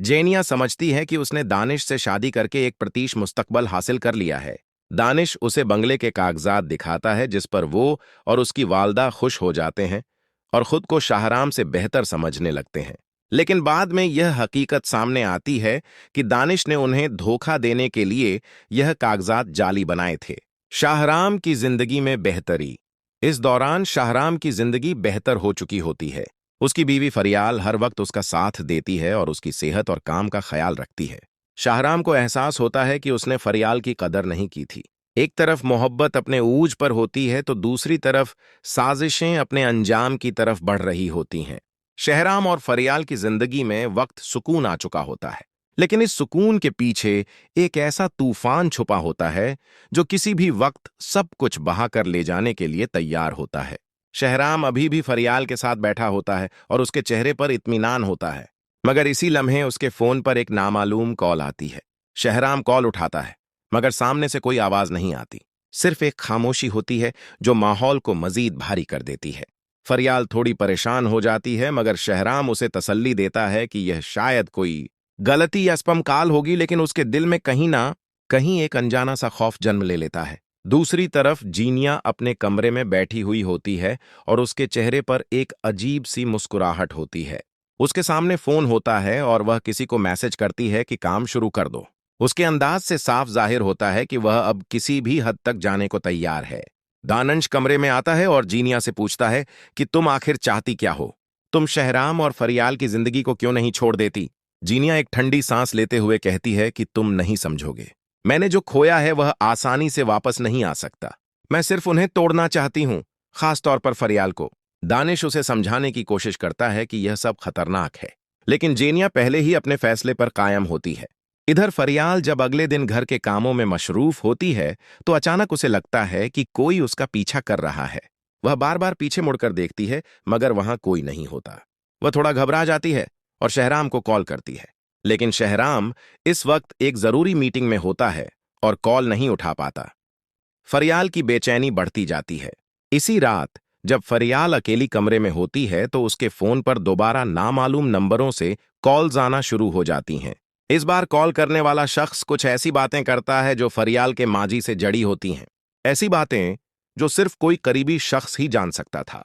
जेनिया समझती है कि उसने दानिश से शादी करके एक प्रतीश मुस्तकबल हासिल कर लिया है। दानिश उसे बंगले के कागजात दिखाता है जिस पर वो और उसकी वालदा खुश हो जाते हैं और खुद को शाहराम से बेहतर समझने लगते हैं। लेकिन बाद में यह हकीकत सामने आती है कि दानिश ने उन्हें धोखा देने के लिए यह कागजात जाली बनाए थे। शाहराम की जिंदगी में बेहतरी। इस दौरान शाहराम की जिंदगी बेहतर हो चुकी होती है। उसकी बीवी फरियाल हर वक्त उसका साथ देती है और उसकी सेहत और काम का ख्याल रखती है। शाहराम को एहसास होता है कि उसने फरियाल की कदर नहीं की थी। एक तरफ मोहब्बत अपने ऊज पर होती है तो दूसरी तरफ साजिशें अपने अंजाम की तरफ बढ़ रही होती हैं। शहराम और फरियाल की जिंदगी में वक्त सुकून आ चुका होता है, लेकिन इस सुकून के पीछे एक ऐसा तूफान छुपा होता है जो किसी भी वक्त सब कुछ बहाकर ले जाने के लिए तैयार होता है। शहराम अभी भी फरियाल के साथ बैठा होता है और उसके चेहरे पर इत्मीनान होता है, मगर इसी लम्हे उसके फोन पर एक नामालूम कॉल आती है। शहराम कॉल उठाता है, मगर सामने से कोई आवाज नहीं आती। सिर्फ एक खामोशी होती है जो माहौल को मजीद भारी कर देती है। फरियाल थोड़ी परेशान हो जाती है, मगर शहराम उसे तसल्ली देता है कि यह शायद कोई गलती या स्पम कॉल होगी, लेकिन उसके दिल में कहीं ना कहीं एक अनजाना सा खौफ जन्म ले लेता है। दूसरी तरफ जीनिया अपने कमरे में बैठी हुई होती है और उसके चेहरे पर एक अजीब सी मुस्कुराहट होती है। उसके सामने फोन होता है और वह किसी को मैसेज करती है कि काम शुरू कर दो। उसके अंदाज से साफ जाहिर होता है कि वह अब किसी भी हद तक जाने को तैयार है। दानंश कमरे में आता है और जीनिया से पूछता है कि तुम आखिर चाहती क्या हो? तुम शहराम और फरियाल की जिंदगी को क्यों नहीं छोड़ देती? जीनिया एक ठंडी सांस लेते हुए कहती है कि तुम नहीं समझोगे। मैंने जो खोया है वह आसानी से वापस नहीं आ सकता। मैं सिर्फ उन्हें तोड़ना चाहती हूं, खास तौर पर फरियाल को। दानिश उसे समझाने की कोशिश करता है कि यह सब खतरनाक है, लेकिन जेनिया पहले ही अपने फैसले पर कायम होती है। इधर फरियाल जब अगले दिन घर के कामों में मशरूफ होती है तो अचानक उसे लगता है कि कोई उसका पीछा कर रहा है। वह बार बार पीछे मुड़कर देखती है, मगर वहां कोई नहीं होता। वह थोड़ा घबरा जाती है और शहराम को कॉल करती है, लेकिन शहराम इस वक्त एक जरूरी मीटिंग में होता है और कॉल नहीं उठा पाता। फरियाल की बेचैनी बढ़ती जाती है। इसी रात जब फरियाल अकेली कमरे में होती है तो उसके फोन पर दोबारा नामालूम नंबरों से कॉल्स आना शुरू हो जाती हैं। इस बार कॉल करने वाला शख्स कुछ ऐसी बातें करता है जो फरियाल के माजी से जड़ी होती हैं, ऐसी बातें जो सिर्फ कोई करीबी शख्स ही जान सकता था।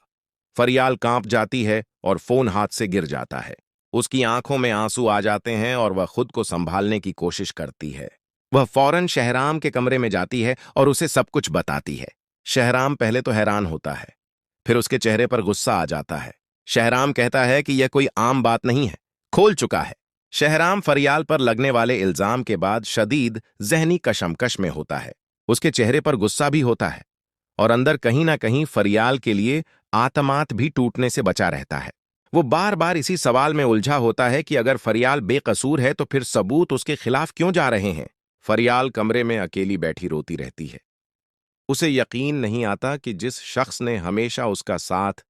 फरियाल कांप जाती है और फोन हाथ से गिर जाता है। उसकी आंखों में आंसू आ जाते हैं और वह खुद को संभालने की कोशिश करती है। वह फौरन शहराम के कमरे में जाती है और उसे सब कुछ बताती है। शहराम पहले तो हैरान होता है, फिर उसके चेहरे पर गुस्सा आ जाता है। शहराम कहता है कि यह कोई आम बात नहीं है, खोल चुका है। शहराम फरियाल पर लगने वाले इल्जाम के बाद शदीद जहनी कशमकश में होता है। उसके चेहरे पर गुस्सा भी होता है और अंदर कहीं ना कहीं फरियाल के लिए आतमात भी टूटने से बचा रहता है। वो बार बार इसी सवाल में उलझा होता है कि अगर फरियाल बेकसूर है तो फिर सबूत उसके खिलाफ क्यों जा रहे हैं। फरियाल कमरे में अकेली बैठी रोती रहती है। उसे यकीन नहीं आता कि जिस शख्स ने हमेशा उसका साथ